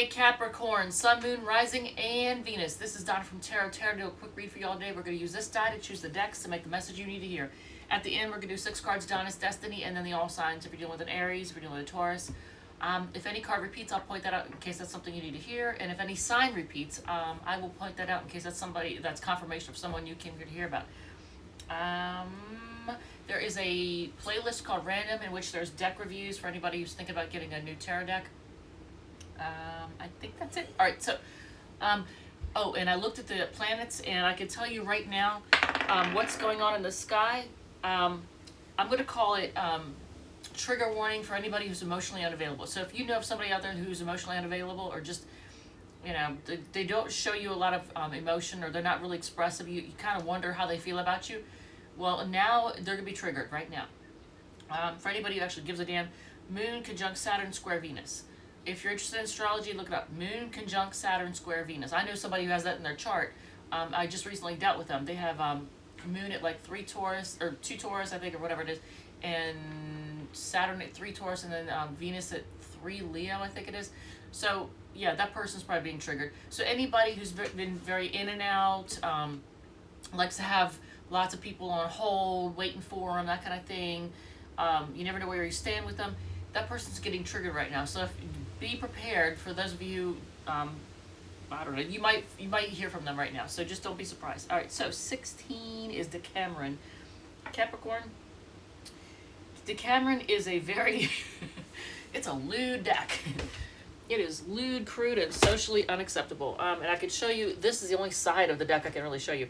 Hey Capricorn, Sun, Moon, Rising, and Venus. This is Donna from Tarot. Tarot, do a quick read for you all day. We're going to use this die to choose the decks to make the message you need to hear. At the end, we're going to do 6 cards, Donna's Destiny, and then the all signs if you're dealing with an Aries, if you're dealing with a Taurus. If any card repeats, I'll point that out in case that's something you need to hear. And if any sign repeats, I will point that out in case that's somebody, that's confirmation of someone you came here to hear about. There is a playlist called Random in which there's deck reviews for anybody who's thinking about getting a new tarot deck. I think that's it. All right, so, oh, and I looked at the planets, and I can tell you right now what's going on in the sky. I'm going to call it trigger warning for anybody who's emotionally unavailable. So if you know of somebody out there who's emotionally unavailable, or just, you know, they don't show you a lot of emotion, or they're not really expressive, you kind of wonder how they feel about you, well, now they're going to be triggered right now. For anybody who actually gives a damn, Moon conjunct Saturn square Venus. If you're interested in astrology, look it up. Moon conjunct Saturn square Venus. I know somebody who has that in their chart. I just recently dealt with them. They have Moon at like 3 Taurus, or 2 Taurus, I think, or whatever it is, and Saturn at 3 Taurus, and then Venus at 3 Leo, I think it is. So, yeah, that person's probably being triggered. So anybody who's been very in and out, likes to have lots of people on hold, waiting for them, that kind of thing, you never know where you stand with them, that person's getting triggered right now. So be prepared. For those of you, I don't know, you might hear from them right now, so just don't be surprised. All right, so 16 is Decameron. Capricorn. Decameron is a very, it's a lewd deck. It is lewd, crude, and socially unacceptable. And I could show you, this is the only side of the deck I can really show you.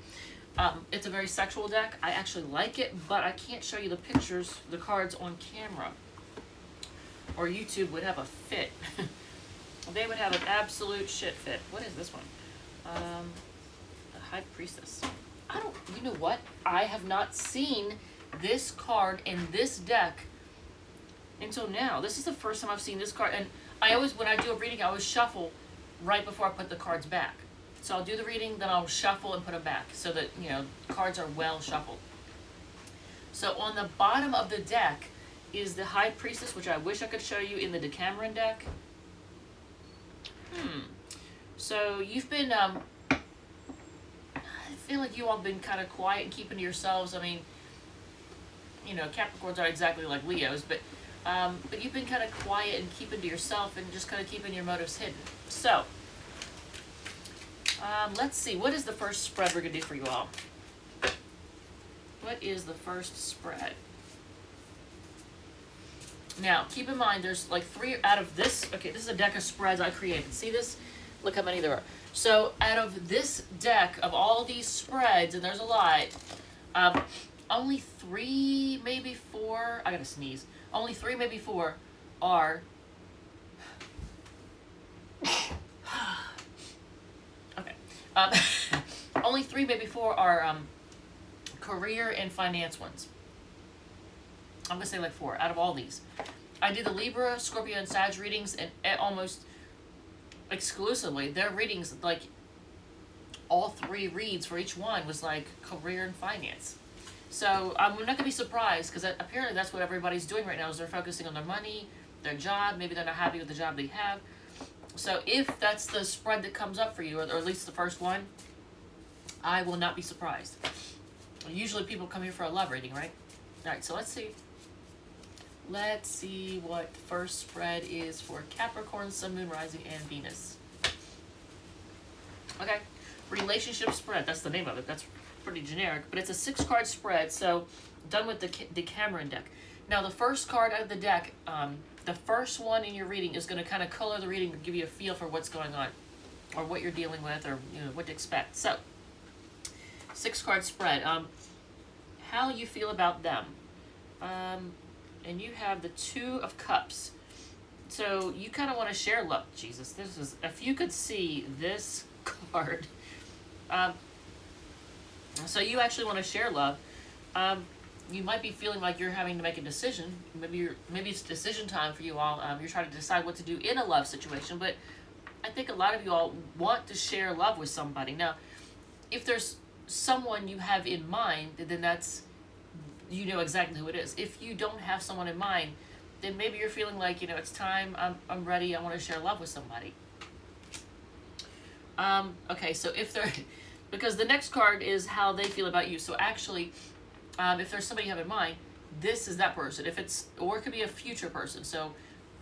It's a very sexual deck. I actually like it, but I can't show you the pictures, the cards on camera, or YouTube would have a fit. They would have an absolute shit fit. What is this one? The High Priestess. You know what? I have not seen this card in this deck until now. This is the first time I've seen this card. And I always, when I do a reading, I always shuffle right before I put the cards back. So I'll do the reading, then I'll shuffle and put them back so that, you know, cards are well shuffled. So on the bottom of the deck is the High Priestess, which I wish I could show you in the Decameron deck. So you've been, I feel like you all have been kind of quiet and keeping to yourselves. I mean, you know, Capricorns are exactly like Leos, but you've been kind of quiet and keeping to yourself and just kind of keeping your motives hidden. So, let's see, what is the first spread we're going to do for you all? What is the first spread? Now, keep in mind, there's like 3 out of this. Okay, this is a deck of spreads I created. See this? Look how many there are. So, out of this deck, of all these spreads, and there's a lot, only 3, maybe 4, I gotta sneeze. Only 3, maybe 4 are, okay, only 3, maybe 4 are career and finance ones. I'm gonna say like 4 out of all these. I did the Libra, Scorpio, and Sag readings, and almost exclusively their readings, like all 3 reads for each one was like career and finance. So I'm not gonna be surprised, because apparently that's what everybody's doing right now, is they're focusing on their money, their job. Maybe they're not happy with the job they have. So if that's the spread that comes up for you, or at least the first one, I will not be surprised. Usually people come here for a love reading, right? All right, so let's see. Let's see what the first spread is for Capricorn, Sun, Moon, Rising, and Venus. Okay, relationship spread. That's the name of it. That's pretty generic, but it's a 6-card spread, so done with the Decameron deck. Now, the first card out of the deck, the first one in your reading is going to kind of color the reading and give you a feel for what's going on, or what you're dealing with, or you know what to expect. So, 6-card spread. How you feel about them. And you have the 2 of Cups. So you kind of want to share love. Jesus, this is, if you could see this card. So you actually want to share love. You might be feeling like you're having to make a decision. Maybe it's decision time for you all. You're trying to decide what to do in a love situation. But I think a lot of you all want to share love with somebody. Now, if there's someone you have in mind, then that's, you know exactly who it is. If you don't have someone in mind, then maybe you're feeling like, you know, it's time, I'm ready, I want to share love with somebody. Okay, so if they're, because the next card is how they feel about you. So actually, if there's somebody you have in mind, this is that person. If it's, or it could be a future person. So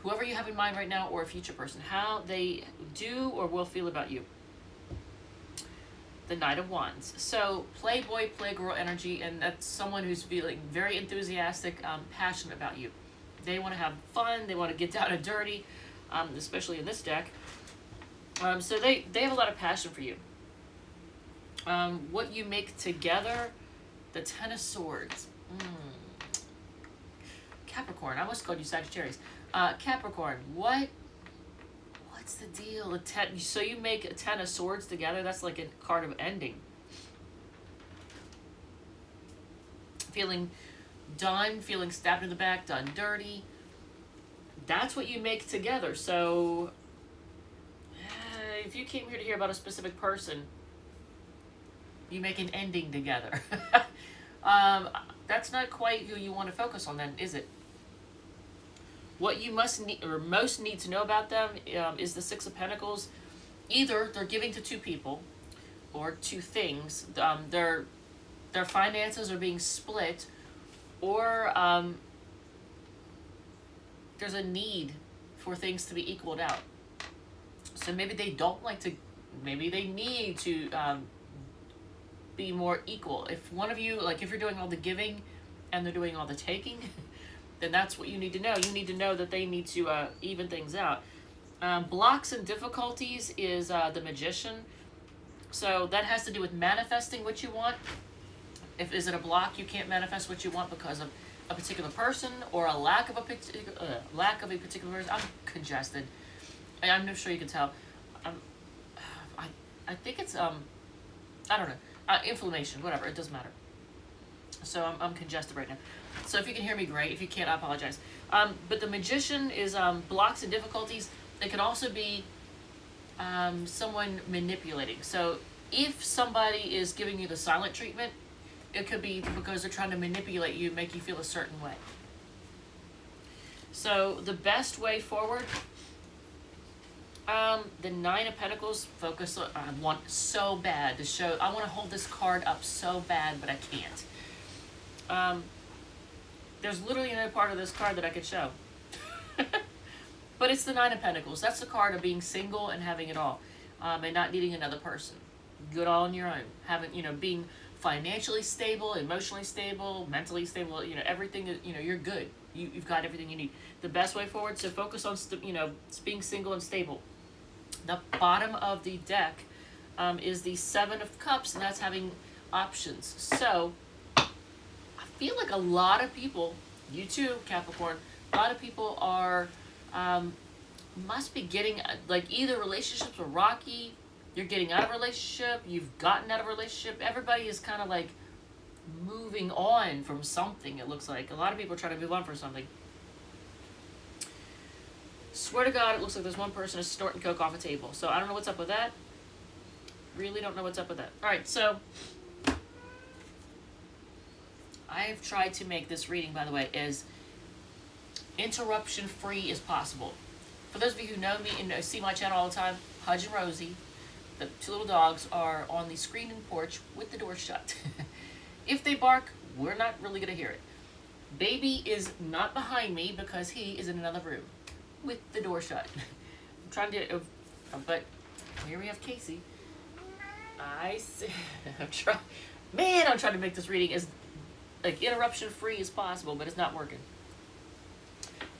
whoever you have in mind right now, or a future person, how they do or will feel about you. The Knight of Wands. So playboy, playgirl energy, and that's someone who's feeling very enthusiastic, passionate about you. They want to have fun. They want to get down and dirty, especially in this deck. So they have a lot of passion for you. What you make together, the Ten of Swords. Capricorn. I almost called you Sagittarius. Capricorn. What's the deal? So you make a Ten of Swords together. That's like a card of ending. Feeling done. Feeling stabbed in the back. Done dirty. That's what you make together. So if you came here to hear about a specific person, you make an ending together. That's not quite who you want to focus on then, is it? What you must need, or most need to know about them, is the Six of Pentacles. Either they're giving to two people, or two things. Their finances are being split, or there's a need for things to be equaled out. So maybe they don't like to, maybe they need to be more equal. If one of you, like if you're doing all the giving and they're doing all the taking, then that's what you need to know. You need to know that they need to even things out. Blocks and difficulties is the Magician. So that has to do with manifesting what you want. If is it a block, you can't manifest what you want because of a particular person or a lack of a particular person. I'm congested. I'm not sure you can tell. I think it's I don't know, inflammation, whatever. It doesn't matter. So I'm congested right now. So if you can hear me, great. If you can't, I apologize. But the Magician is blocks and difficulties. It can also be someone manipulating. So if somebody is giving you the silent treatment, it could be because they're trying to manipulate you, make you feel a certain way. So the best way forward, the Nine of Pentacles, focus on, I want so bad to show, I want to hold this card up so bad, but I can't. There's literally another part of this card that I could show. But it's the Nine of Pentacles. That's the card of being single and having it all. And not needing another person. Good all on your own. Having, being financially stable, emotionally stable, mentally stable, everything, you're good. You've got everything you need. The best way forward, so focus on, being single and stable. The bottom of the deck is the Seven of Cups, and that's having options. So, I feel like a lot of people, you too, Capricorn, a lot of people are, must be getting, like, either relationships are rocky, you're getting out of a relationship, you've gotten out of a relationship, everybody is kind of like moving on from something, it looks like. A lot of people are trying to move on from something. Swear to God, it looks like there's one person is snorting coke off a table. So I don't know what's up with that. Really don't know what's up with that. Alright, so I've tried to make this reading, by the way, as interruption free as possible. For those of you who know me and see my channel all the time, Hudge and Rosie, the two little dogs, are on the screen and porch with the door shut. If they bark, we're not really going to hear it. Baby is not behind me because he is in another room with the door shut. I'm trying to, but here we have Casey. I see. I'm trying to make this reading as like interruption free as possible, but it's not working.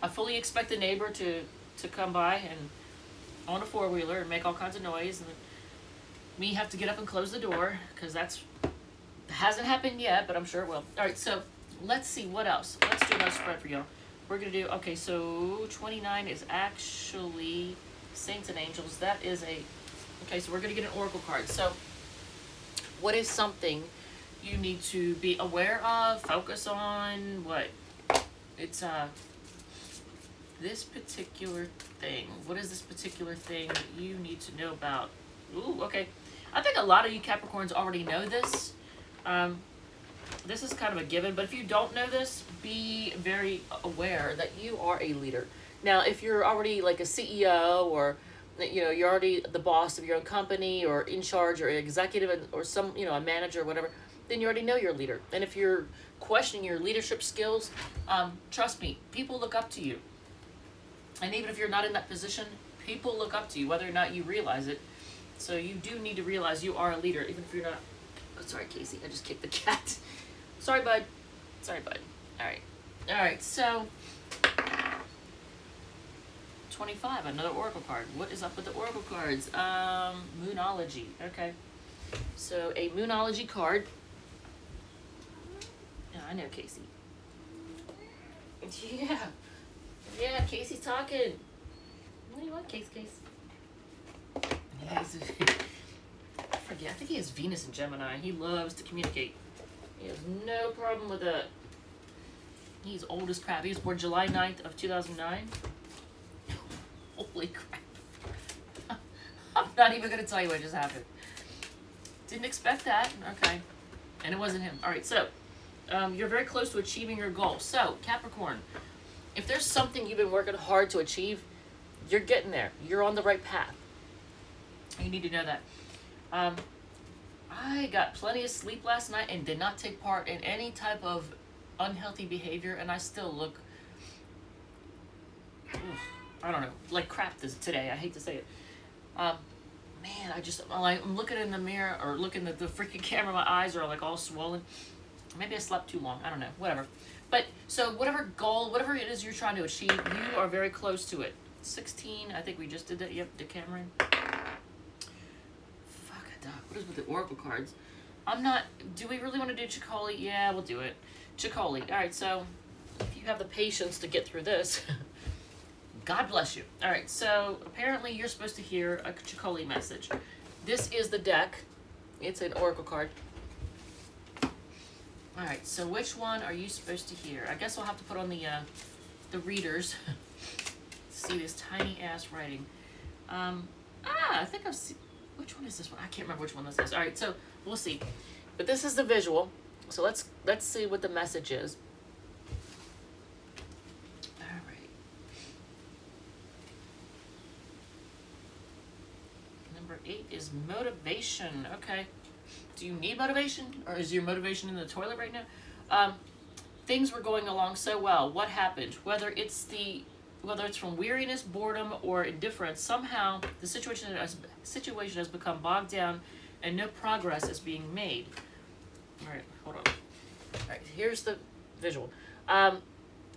I fully expect the neighbor to come by and on a four-wheeler and make all kinds of noise, and me have to get up and close the door because that's hasn't happened yet, but I'm sure it will. All right, so let's see what else. Let's do another spread for y'all. We're gonna do, okay, so 29 is actually Saints and Angels. That is okay, so we're gonna get an Oracle card. So what is something you need to be aware of, focus on, what? It's this particular thing. What is this particular thing that you need to know about? Ooh, okay. I think a lot of you Capricorns already know this. This is kind of a given, but if you don't know this, be very aware that you are a leader. Now, if you're already like a CEO or you know, you're already the boss of your own company or in charge or executive or some, you know, a manager or whatever, then you already know you're a leader. And if you're questioning your leadership skills, trust me, people look up to you. And even if you're not in that position, people look up to you, whether or not you realize it. So you do need to realize you are a leader, even if you're not. Oh, sorry, Casey, I just kicked the cat. Sorry, bud. Sorry, bud. All right. All right, so 25, another oracle card. What is up with the oracle cards? Moonology. Okay. So a moonology card. Yeah, I know Casey. Yeah. Yeah, Casey's talking. What do you want, Case? I forget. I think he has Venus in Gemini. He loves to communicate. He has no problem with that. He's old as crap. He was born July 9th of 2009. Holy crap. I'm not even going to tell you what just happened. Didn't expect that. Okay. And it wasn't him. All right, so you're very close to achieving your goal. So, Capricorn, if there's something you've been working hard to achieve, you're getting there. You're on the right path. You need to know that. I got plenty of sleep last night and did not take part in any type of unhealthy behavior, and I still look, I don't know, like crap today. I hate to say it. Man, I'm looking in the mirror or looking at the freaking camera. My eyes are like all swollen. Maybe I slept too long. I don't know. Whatever. But so whatever goal, whatever it is you're trying to achieve, you are very close to it. 16. I think we just did that. Yep, Decameron. What is with the oracle cards? Do we really want to do Chicoli? Yeah, we'll do it. Chicoli. All right, so if you have the patience to get through this, God bless you. All right, so apparently you're supposed to hear a Chicoli message. This is the deck. It's an oracle card. All right, so which one are you supposed to hear? I guess I'll have to put on the readers. See this tiny ass writing. I think I've seen. Which one is this one? I can't remember which one this is. All right, so we'll see. But this is the visual. So let's see what the message is. All right. Number 8 is motivation. Okay. Do you need motivation? Or is your motivation in the toilet right now? Things were going along so well. What happened? Whether it's from weariness, boredom, or indifference, somehow the situation has become bogged down and no progress is being made. All right, hold on. All right, here's the visual.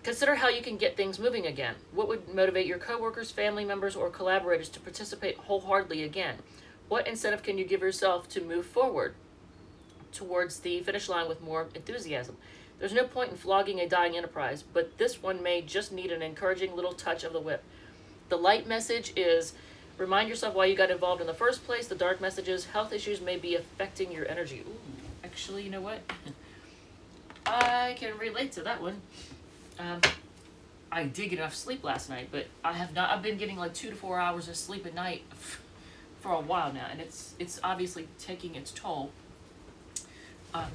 Consider how you can get things moving again. What would motivate your coworkers, family members, or collaborators to participate wholeheartedly again? What incentive can you give yourself to move forward towards the finish line with more enthusiasm? There's no point in flogging a dying enterprise, but this one may just need an encouraging little touch of the whip. The light message is, remind yourself why you got involved in the first place. The dark message is, health issues may be affecting your energy. Ooh, actually, you know what? I can relate to that one. I did get enough sleep last night, but I've been getting like 2 to 4 hours of sleep at night for a while now, and it's obviously taking its toll.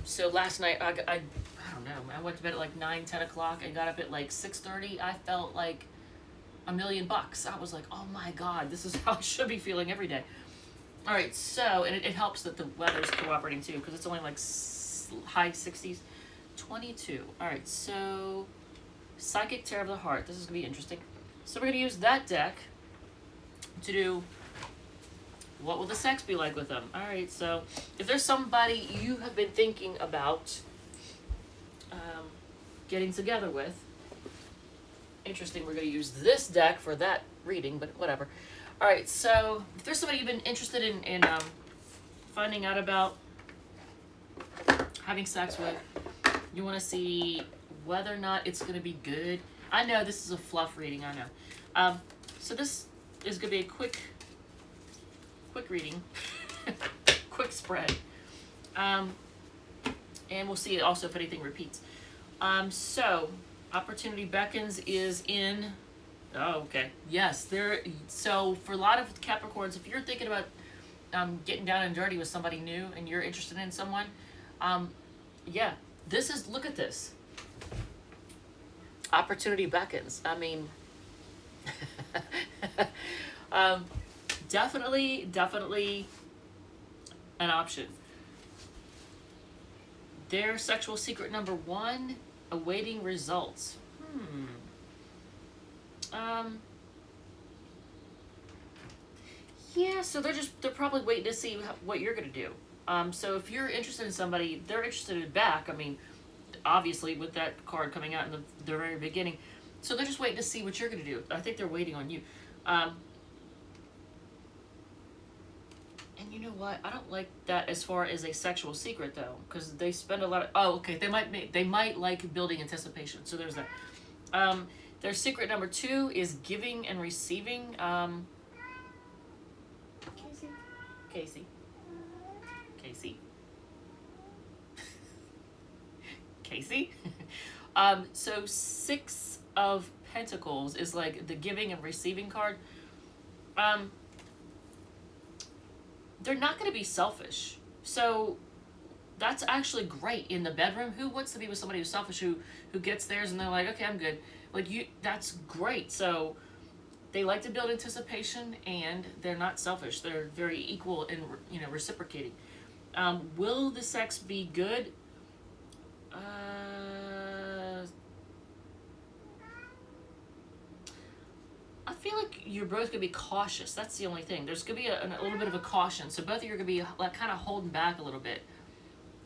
So last night, I don't know, I went to bed at like 9, 10 o'clock and got up at like 6:30. I felt like $1 million. I was like, oh my God, this is how I should be feeling every day. All right, so, and it helps that the weather's cooperating too, because it's only like high 60s. 22. All right, so Psychic Tarot of the Heart. This is going to be interesting. So we're going to use that deck to do what will the sex be like with them. All right, so if there's somebody you have been thinking about getting together with, interesting, we're going to use this deck for that reading, but whatever. All right, so if there's somebody you've been interested in finding out about having sex with, you want to see whether or not it's going to be good. I know this is a fluff reading, I know. So this is going to be a quick reading, quick spread. And we'll see also if anything repeats. So Opportunity Beckons is in, oh, okay. Yes, so for a lot of Capricorns, if you're thinking about getting down and dirty with somebody new and you're interested in someone, yeah, look at this. Opportunity Beckons. I mean, definitely an option. Their sexual secret number 1, awaiting results. Yeah, so they're probably waiting to see what you're gonna do. So if you're interested in somebody, they're interested in back. I mean, obviously with that card coming out in the very beginning, so they're just waiting to see what you're gonna do. I think they're waiting on you. And you know what? I don't like that as far as a sexual secret though, because they spend a lot of. Oh, okay. They might like building anticipation. So there's that. Their secret number 2 is giving and receiving. Casey. So 6 of Pentacles is like the giving and receiving card. They're not going to be selfish. So that's actually great in the bedroom. Who wants to be with somebody who's selfish, who gets theirs and they're like, okay, I'm good. Like you, that's great. So they like to build anticipation and they're not selfish. They're very equal and, you know, reciprocating. Will the sex be good? I feel like you're both going to be cautious. That's the only thing. There's going to be a little bit of a caution. So both of you are going to be like kind of holding back a little bit.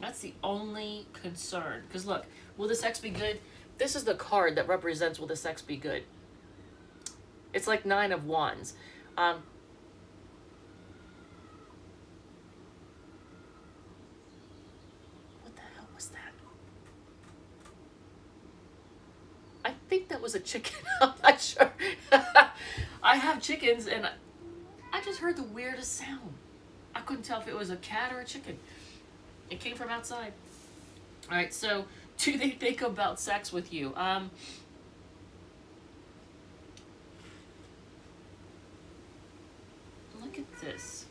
That's the only concern. Because look, will the sex be good? This is the card that represents will the sex be good. It's like 9 of Wands. What the hell was that? I think that was a chicken. I'm not sure. I have chickens and I just heard the weirdest sound. I couldn't tell if it was a cat or a chicken. It came from outside. All right, so do they think about sex with you? Look at this.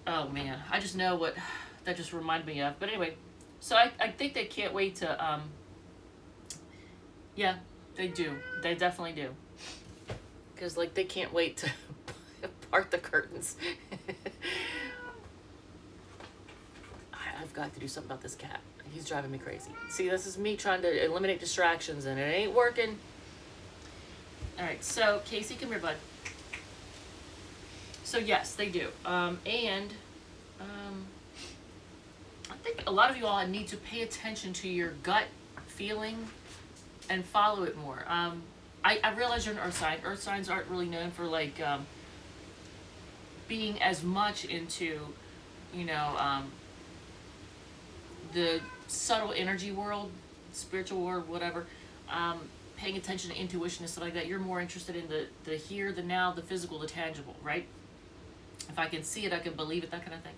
Oh man, I just know what that just reminded me of. But anyway, so I think they can't wait to, yeah, they do. They definitely do. Because, like, they can't wait to part the curtains. I've got to do something about this cat. He's driving me crazy. See, this is me trying to eliminate distractions, and it ain't working. All right, so, Casey, come here, bud. So, yes, they do. I think a lot of you all need to pay attention to your gut feeling and follow it more. I realize you're an earth sign. Earth signs aren't really known for, like, being as much into, you know, the subtle energy world, spiritual world, whatever, paying attention to intuition and stuff like that. You're more interested in the here, the now, the physical, the tangible, right? If I can see it, I can believe it, that kind of thing.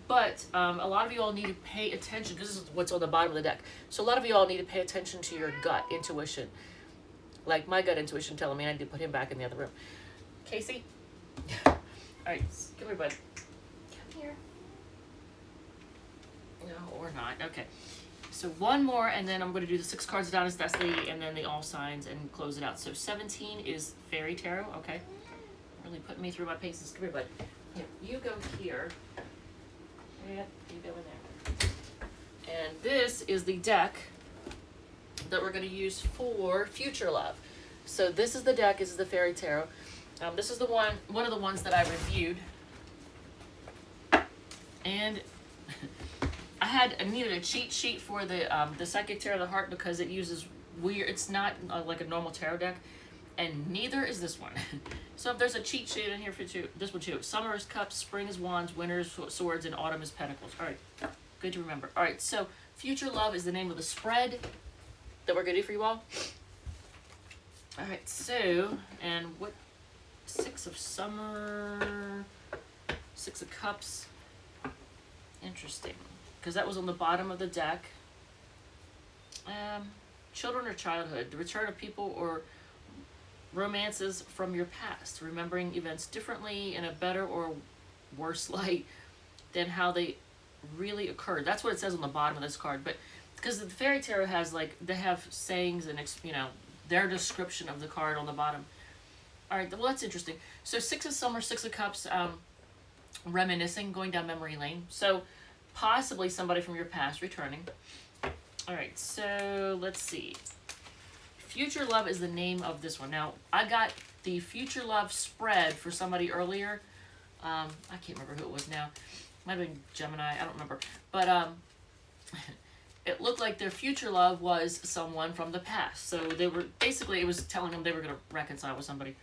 But a lot of you all need to pay attention, because this is what's on the bottom of the deck. So a lot of you all need to pay attention to your gut intuition. Like my gut intuition telling me I need to put him back in the other room. Casey? All right, come here, bud. Come here. No, or not. Okay. So one more, and then I'm going to do the 6 cards of Adonis Destiny, and then the all signs, and close it out. So 17 is Fairy Tarot. Okay. Really putting me through my paces. Come here, bud. Here, you go here. Yep, you go in there. And this is the deck that we're going to use for future love. So this is the deck. This is the Fairy Tarot. This is the one of the ones that I reviewed. And I needed a cheat sheet for the Psychic Tarot of the Heart, because it uses weird. It's not like a normal tarot deck, and neither is this one. So if there's a cheat sheet in here for this one too. Summer is Cups, Spring is Wands, Winter is Swords, and Autumn is Pentacles. All right, good to remember. All right, so Future Love is the name of the spread that we're gonna do for you all. All right, so, and what, 6 of Summer, 6 of Cups. Interesting, because that was on the bottom of the deck. Children or childhood, the return of people or romances from your past, remembering events differently in a better or worse light than how they really occurred. That's what it says on the bottom of this card. But because the Fairy Tarot has, like, they have sayings and, you know, their description of the card on the bottom. All right, well, that's interesting. So Six of Summer, Six of Cups, reminiscing, going down memory lane. So possibly somebody from your past returning. All right, so let's see. Future Love is the name of this one. Now, I got the Future Love spread for somebody earlier. I can't remember who it was now. Might have been Gemini, I don't remember. But it looked like their future love was someone from the past. So they were, basically it was telling them they were going to reconcile with somebody.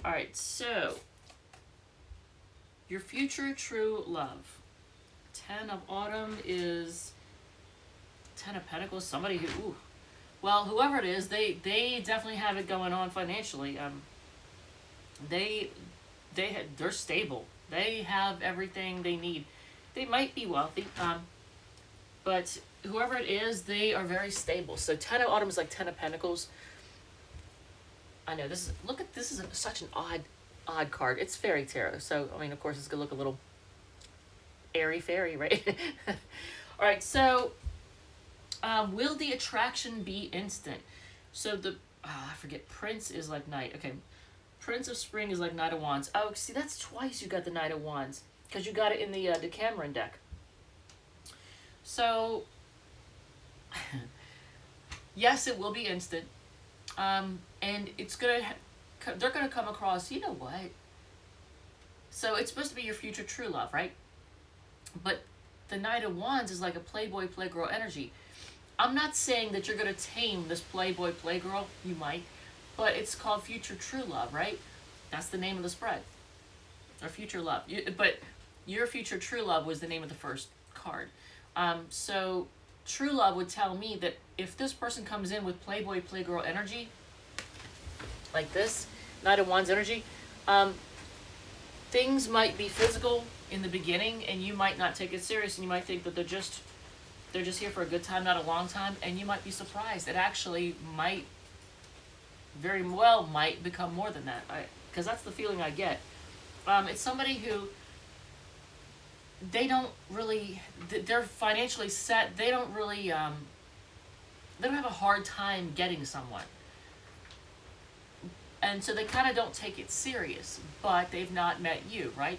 All right, so your future true love. 10 of Autumn is 10 of Pentacles, somebody who, ooh. Well, whoever it is, they definitely have it going on financially. They're stable. They have everything they need. They might be wealthy, but whoever it is, they are very stable. So 10 of Autumn is like 10 of Pentacles. I know this is, look at, this is such an odd card. It's fairy tarot, so I mean, of course, it's gonna look a little airy fairy, right? All right, so will the attraction be instant? So the I forget, Prince is like Knight. Okay, Prince of Spring is like Knight of Wands. Oh, see, that's twice you got the Knight of Wands because you got it in the Decameron deck. So yes, it will be instant, and it's gonna they're gonna come across. You know what? So it's supposed to be your future true love, right? But the Knight of Wands is like a playboy, playgirl energy. I'm not saying that you're going to tame this playboy, playgirl. You might. But it's called future true love, right? That's the name of the spread. Or future love. But your future true love was the name of the first card. So true love would tell me that if this person comes in with playboy, playgirl energy, like this, Knight of Wands energy, things might be physical in the beginning, and you might not take it serious, and you might think that they're just here for a good time, not a long time, and you might be surprised. It actually might, very well, might become more than that, because that's the feeling I get. It's somebody who, they don't really, they're financially set, they don't really, they don't have a hard time getting someone. And so they kind of don't take it serious, but they've not met you, right?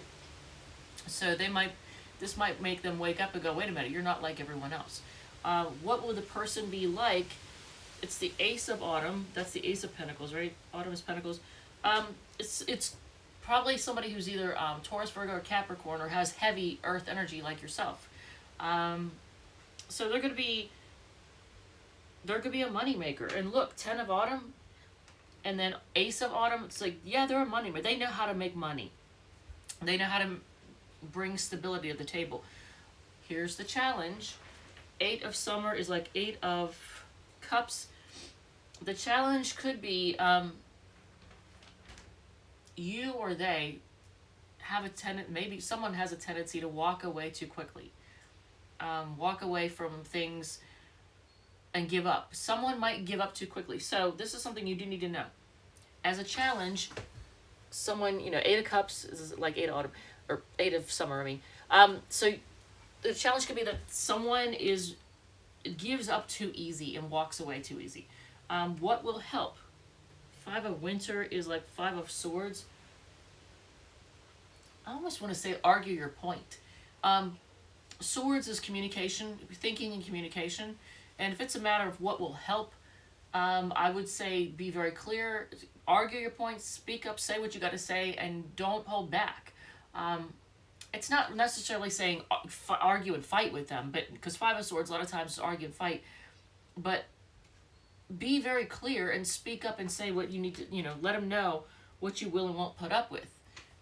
So this might make them wake up and go, wait a minute, you're not like everyone else. What will the person be like? It's the Ace of Autumn. That's the Ace of Pentacles, right? Autumn is Pentacles. It's probably somebody who's either Taurus, Virgo, or Capricorn, or has heavy earth energy like yourself. So they're gonna be a money maker. And look, 10 of Autumn, and then Ace of Autumn. It's like, yeah, they're a money maker. They know how to make money. They know how to bring stability to the table. Here's the challenge. 8 of Summer is like 8 of Cups. The challenge could be you or they have maybe someone has a tendency to walk away too quickly. Walk away from things and give up. Someone might give up too quickly. So this is something you do need to know. As a challenge, someone, 8 of Cups is like 8 of Autumn, or 8 of Summer, I mean. So the challenge could be that someone gives up too easy and walks away too easy. What will help? 5 of Winter is like 5 of Swords. I almost want to say argue your point. Swords is communication, thinking and communication. And if it's a matter of what will help, I would say be very clear, argue your points, speak up, say what you got to say, and don't hold back. It's not necessarily saying argue and fight with them, but because 5 of Swords a lot of times is argue and fight, but be very clear and speak up and say what you need to, let them know what you will and won't put up with.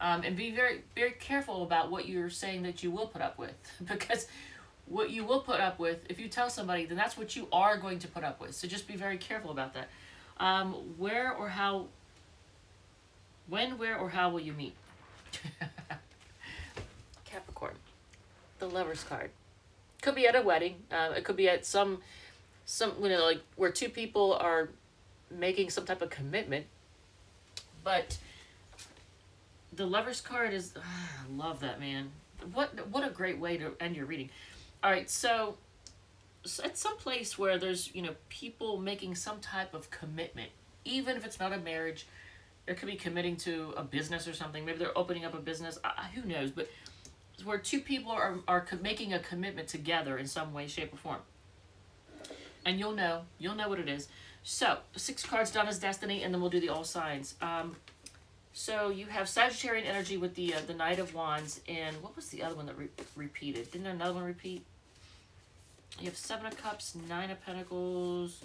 And be very, very careful about what you're saying that you will put up with, because what you will put up with, if you tell somebody, then that's what you are going to put up with. So just be very careful about that. When, where, or how will you meet? Capricorn, the Lover's card. Could be at a wedding. It could be at some like where two people are making some type of commitment. But the Lover's card is, I love that, man. What a great way to end your reading. All right, so at some place where there's, people making some type of commitment, even if it's not a marriage, It could be committing to a business or something. Maybe they're opening up a business. Who knows? But it's where two people are making a commitment together in some way, shape, or form. And you'll know what it is. So 6 cards done as destiny, and then we'll do the all signs. So you have Sagittarian energy with the Knight of Wands, and what was the other one that repeated? Didn't there another one repeat? You have 7 of Cups, 9 of Pentacles.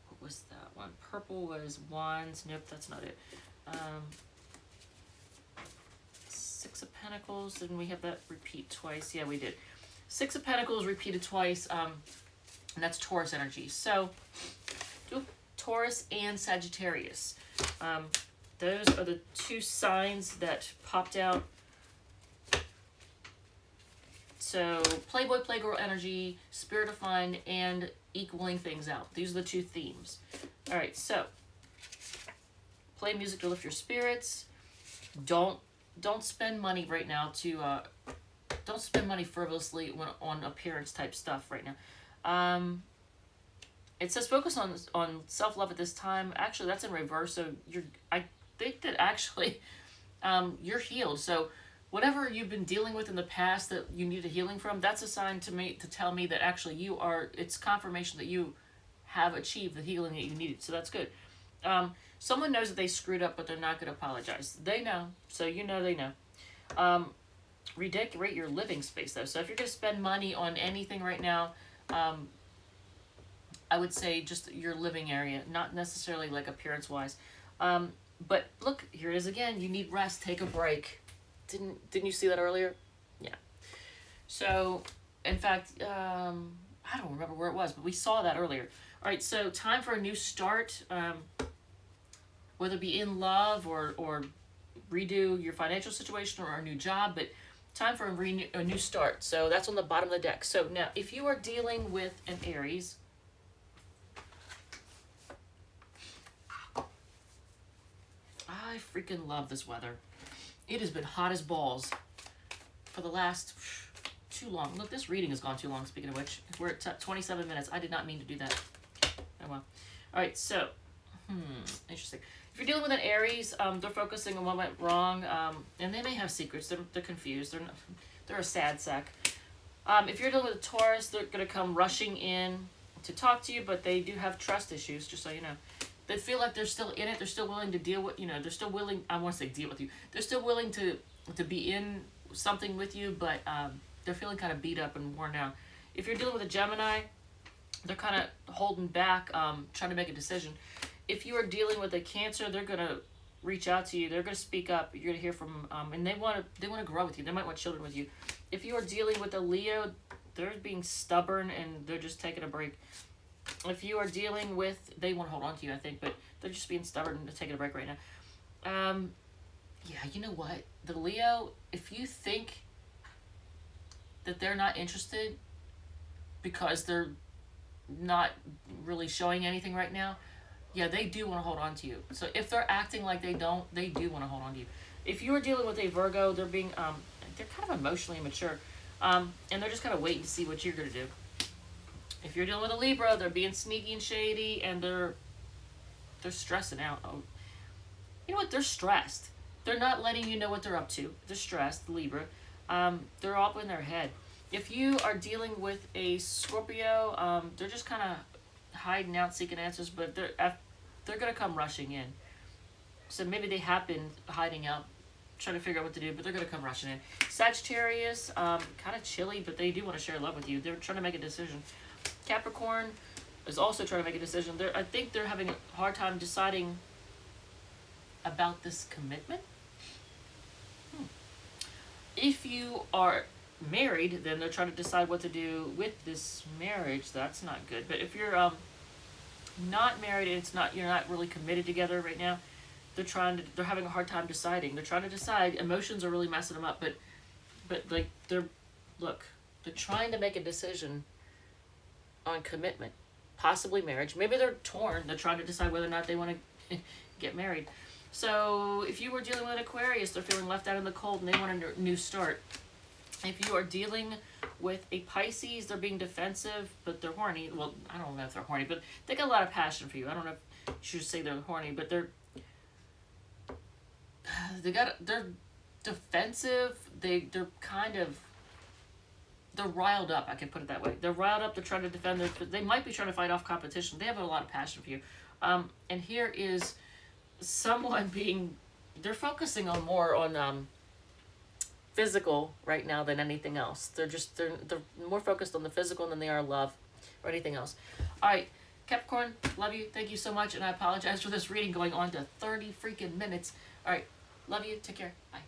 What was that one? Purple was Wands. Nope, that's not it. 6 of Pentacles. Didn't we have that repeat twice? Yeah, we did. 6 of Pentacles repeated twice. And that's Taurus energy. So, do Taurus and Sagittarius. Those are the 2 signs that popped out. So, Playboy, Playgirl energy, Spirit defined, and equaling things out. These are the 2 themes. Alright, so, play music to lift your spirits. Don't spend money right now to, don't spend money frivolously on appearance type stuff right now. It says focus on self-love at this time. Actually, that's in reverse, so I think that actually, you're healed. So, whatever you've been dealing with in the past that you need a healing from, that's a sign to tell me that actually it's confirmation that you have achieved the healing that you needed. So that's good. Someone knows that they screwed up, but they're not going to apologize. They know. So you know they know. Redecorate your living space, though. So if you're going to spend money on anything right now, I would say just your living area, not necessarily like appearance-wise. But look, here it is again. You need rest. Take a break. Didn't you see that earlier? Yeah. So, in fact, I don't remember where it was, but we saw that earlier. All right, so time for a new start, whether it be in love or redo your financial situation or a new job, but time for a new start. So that's on the bottom of the deck. So now, if you are dealing with an Aries, I freaking love this weather. It has been hot as balls for the last too long. Look, this reading has gone too long, speaking of which. We're at 27 minutes. I did not mean to do that. Oh, well. All right, so, interesting. If you're dealing with an Aries, they're focusing on what went wrong, and they may have secrets. They're confused. They're a sad sack. If you're dealing with a Taurus, they're going to come rushing in to talk to you, but they do have trust issues, just so you know. They feel like they're still in it. They're still willing to deal with, they're still willing, I want to say deal with you. They're still willing to be in something with you, but they're feeling kind of beat up and worn down. If you're dealing with a Gemini, they're kind of holding back, trying to make a decision. If you are dealing with a Cancer, they're going to reach out to you. They're going to speak up. You're going to hear from them, and they want to grow with you. They might want children with you. If you are dealing with a Leo, they're being stubborn, and they're just taking a break. If you are dealing with, they want to hold on to you, I think, but they're just being stubborn and taking a break right now. Yeah, you know what? The Leo, if you think that they're not interested because they're not really showing anything right now, yeah, they do want to hold on to you. So if they're acting like they don't, they do want to hold on to you. If you are dealing with a Virgo, they're being, they're kind of emotionally immature, and they're just kind of waiting to see what you're going to do. If you're dealing with a Libra, they're being sneaky and shady, and they're stressing out. Oh, you know what? They're stressed. They're not letting you know what they're up to. They're stressed, Libra. They're up in their head. If you are dealing with a Scorpio, they're just kind of hiding out, seeking answers, but they're going to come rushing in. So maybe they have been hiding out, trying to figure out what to do, but they're going to come rushing in. Sagittarius, kind of chilly, but they do want to share love with you. They're trying to make a decision. Capricorn is also trying to make a decision. I think they're having a hard time deciding about this commitment. If you are married, then they're trying to decide what to do with this marriage. That's not good. But if you're not married and you're not really committed together right now, they're having a hard time deciding. They're trying to decide. Emotions are really messing them up, but like they're trying to make a decision on commitment, possibly marriage. Maybe they're torn. They're trying to decide whether or not they want to get married. So if you were dealing with an Aquarius, they're feeling left out in the cold and they want a new start. If you are dealing With a Pisces, they're being defensive, but they're horny. Well, I don't know if they're horny, but they got a lot of passion for you. I don't know if you should say they're horny, but they're defensive. They're kind of, they're riled up. I can put it that way. They're riled up. They're trying to defend they might be trying to fight off competition. They have a lot of passion for you. And here is someone they're focusing on more on physical right now than anything else. They're more focused on the physical than they are love or anything else. All right, Capricorn, love you. Thank you so much, and I apologize for this reading going on to 30 freaking minutes. All right, love you. Take care. Bye.